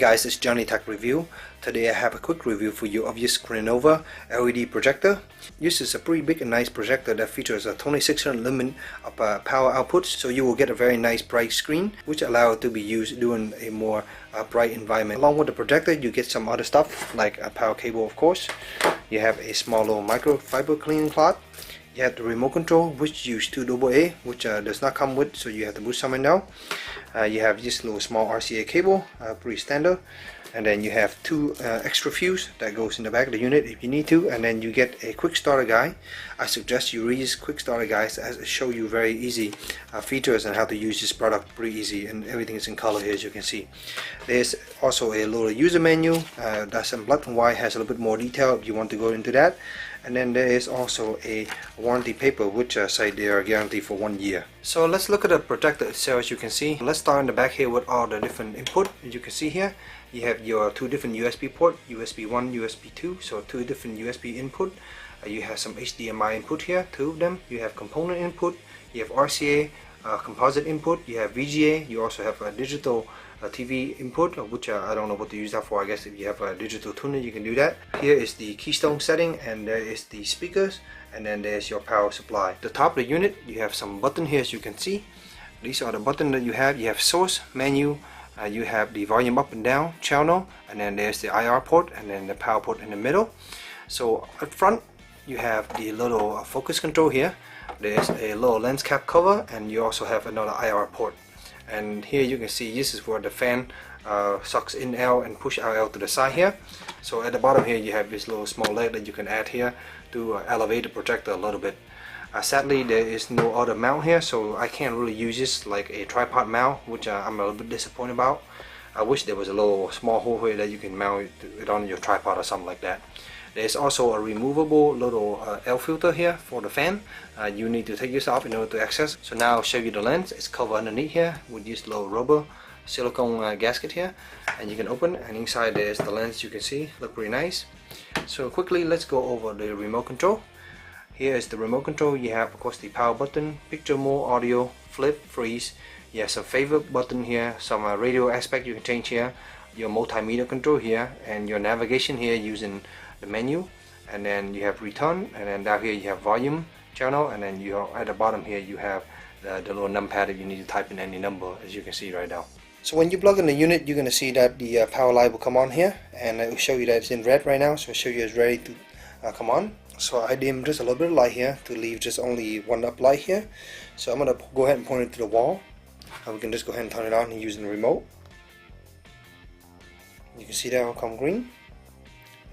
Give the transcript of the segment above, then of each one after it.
guys, it's JohnyTechReview. Today I have a quick review for you of this Crenova LED projector. This is a pretty big and nice projector that features a 2600 lumen of power output, so you will get a very nice bright screen which allow it to be used during a more bright environment. Along with the projector you get some other stuff like a power cable, of course. You have a small little microfiber cleaning cloth. You have the remote control, which use 2 AA, which does not come with, so you have to boot somewhere now. You have this little small RCA cable, pretty standard, and then you have 2 extra fuse that goes in the back of the unit if you need to, and then you get a quick starter guide. I suggest you read this quick starter guide as it show you very easy features and how to use this product pretty easy, and everything is in color here as you can see. There's also a little user manual that's in black and white, has a little bit more detail if you want to go into that. And then there is also a warranty paper which say they are guaranteed for 1 year. So let's look at the projector itself. As you can see, let's start in the back here with all the different input. As you can see here, you have your 2 different USB port, USB 1, USB 2, so 2 different USB input. You have some HDMI input here, 2 of them. You have component input, you have RCA, composite input, you have VGA, you also have a digital TV input, which I don't know what to use that for. I guess if you have a digital tuner you can do that. Here is the Keystone setting, and there is the speakers, and then there's your power supply. The top of the unit you have some button here as you can see. These are the buttons that you have. You have source, menu, you have the volume up and down channel, and then there's the IR port, and then the power port in the middle. So up front you have the little focus control here. There's a little lens cap cover, and you also have another IR port. And here you can see this is where the fan sucks in L and push out to the side here. So at the bottom here you have this little small leg that you can add here to elevate the projector a little bit. Sadly there is no other mount here, so I can't really use this like a tripod mount, which I'm a little bit disappointed about. I wish there was a little small hole here that you can mount it on your tripod or something like that. There's also a removable little L filter here for the fan. You need to take this off in order to access. So now I'll show you the lens. It's covered underneath here with this little rubber silicone gasket here, and you can open, and inside there's the lens. You can see, look pretty nice. So quickly let's go over the remote control. Here is the remote control. You have of course the power button, picture mode, audio, flip, freeze. You have some favorite button here, some radio aspect you can change here, your multimedia control here, and your navigation here using the menu, and then you have return, and then down here you have volume channel, and then you at the bottom here you have the little numpad if you need to type in any number, as you can see right now. So when you plug in the unit, you're going to see that the power light will come on here, and it will show you that it's in red right now, so I'll show you it's ready to come on. So I dim just a little bit of light here to leave just only one up light here. So I'm going to go ahead and point it to the wall, and we can just go ahead and turn it on using the remote. You can see that will come green,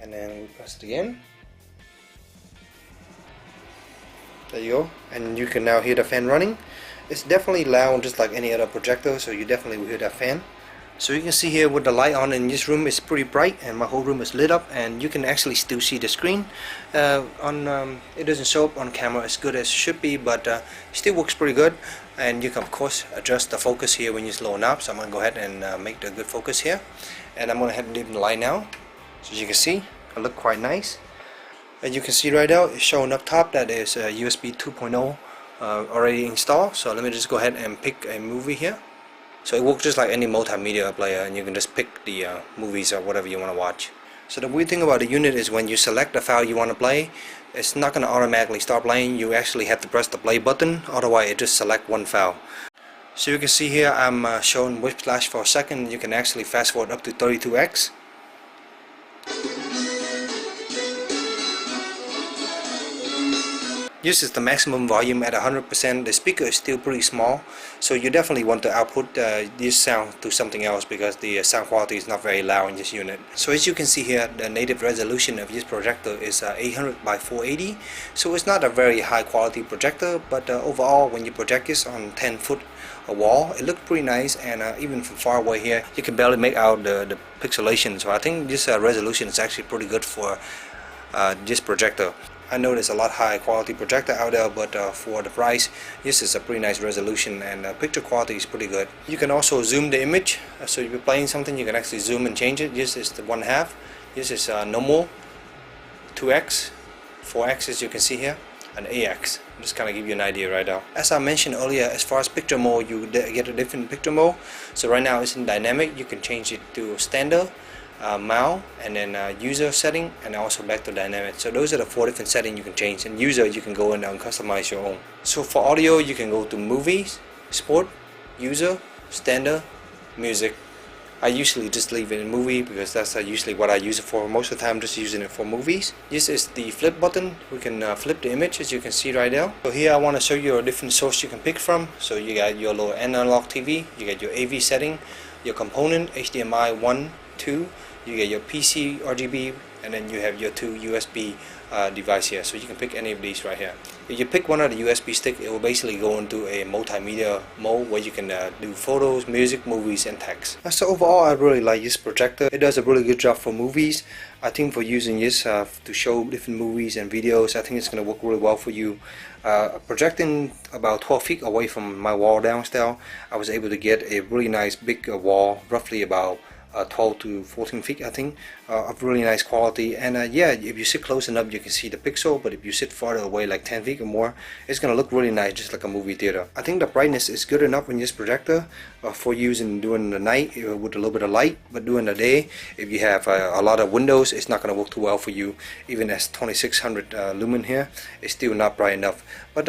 and then we press it again. There you go, and you can now hear the fan running. It's definitely loud just like any other projector, so you definitely will hear that fan. So you can see here with the light on in this room, it's pretty bright, and my whole room is lit up, and you can actually still see the screen. It doesn't show up on camera as good as it should be, but it still works pretty good. And you can of course adjust the focus here when you slow it up. So I'm going to go ahead and make the good focus here, and I'm going to head and dim the light now. So as you can see, it looks quite nice. And you can see right now it's showing up top that there's a USB 2.0 already installed. So let me just go ahead and pick a movie here. So it works just like any multimedia player, and you can just pick the movies or whatever you want to watch. So the weird thing about the unit is when you select the file you want to play, it's not going to automatically start playing. You actually have to press the play button, otherwise it just select one file. So you can see here I'm showing Whiplash for a second. You can actually fast forward up to 32x. This is the maximum volume at 100%. The speaker is still pretty small, so you definitely want to output this sound to something else, because the sound quality is not very loud in this unit. So as you can see here, the native resolution of this projector is 800 by 480, so it's not a very high quality projector, but overall when you project this on 10-foot wall, it looks pretty nice, and even from far away here you can barely make out the pixelation. So I think this resolution is actually pretty good for this projector. I know there's a lot high quality projector out there, but for the price, this is a pretty nice resolution, and picture quality is pretty good. You can also zoom the image, so if you're playing something you can actually zoom and change it. This is the 1/2, this is normal, 2x, 4x as you can see here. an AX. Just kind of give you an idea right now. As I mentioned earlier, as far as picture mode, you get a different picture mode. So right now it's in dynamic. You can change it to standard, mount, and then user setting, and also back to dynamic. So those are the 4 different settings you can change. And user, you can go in and customize your own. So for audio, you can go to movies, sport, user, standard, music. I usually just leave it in movie because that's usually what I use it for. Most of the time I'm just using it for movies. This is the flip button. We can flip the image, as you can see right now. So here I want to show you a different source you can pick from. So you got your little analog TV, you got your AV setting, your component HDMI 1, 2, you get your PC RGB, and then you have your 2 USB device here. So you can pick any of these right here. If you pick one of the USB stick, it will basically go into a multimedia mode where you can do photos, music, movies, and text. So overall, I really like this projector. It does a really good job for movies. I think for using this to show different movies and videos, I think it's going to work really well for you. Projecting about 12 feet away from my wall downstairs, I was able to get a really nice big wall, roughly about 12 to 14 feet, I think, of really nice quality. And yeah, if you sit close enough, you can see the pixel, but if you sit farther away, like 10 feet or more, it's gonna look really nice, just like a movie theater. I think the brightness is good enough in this projector for using during the night with a little bit of light, but during the day, if you have a lot of windows, it's not gonna work too well for you. Even as 2600 lumen here, it's still not bright enough. But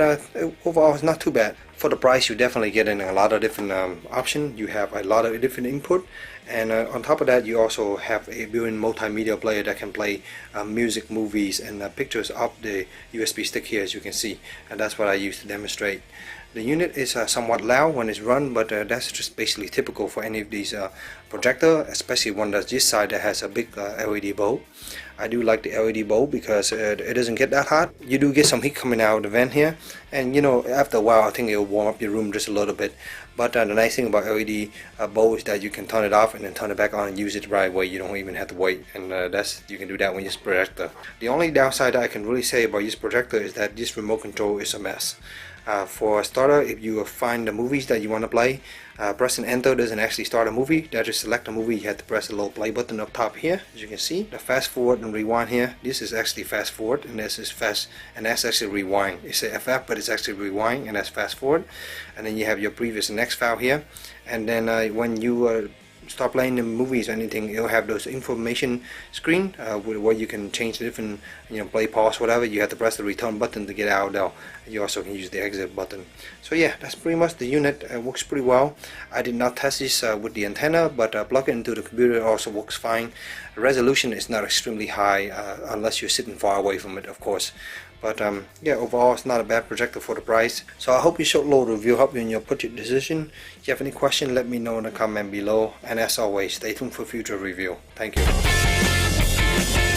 overall, it's not too bad. For the price, you're definitely getting a lot of different options. You have a lot of different input, and on top of that, you also have a built-in multimedia player that can play music, movies, and pictures off the USB stick here, as you can see. And that's what I use to demonstrate. The unit is somewhat loud when it's run, but that's just basically typical for any of these projector, especially one that's this side that has a big LED bulb. I do like the LED bulb because it doesn't get that hot. You do get some heat coming out of the vent here, and you know, after a while I think it'll warm up your room just a little bit. But the nice thing about LED bulb is that you can turn it off and then turn it back on and use it the right way. You don't even have to wait, and you can do that with this projector. The only downside I can really say about this projector is that this remote control is a mess. For a starter, if you find the movies that you want to play, pressing enter doesn't actually start a movie. That just select a movie. You have to press the little play button up top here, as you can see. The fast forward and rewind here. This is actually fast forward, and this is fast, and that's actually rewind. It's a FF, but it's actually rewind, and that's fast forward. And then you have your previous and next file here. And then when you start playing the movies or anything, it'll have those information screen where you can change the different, you know, play, pause, whatever. You have to press the return button to get out though. You also can use the exit button. So yeah, that's pretty much the unit. Works pretty well. I did not test this with the antenna, but plug it into the computer, it also works fine. The resolution is not extremely high unless you're sitting far away from it, of course. But yeah, overall it's not a bad projector for the price. So I hope this short little review helped you in your purchase decision. If you have any question, let me know in the comment below. And as always, stay tuned for future review. Thank you.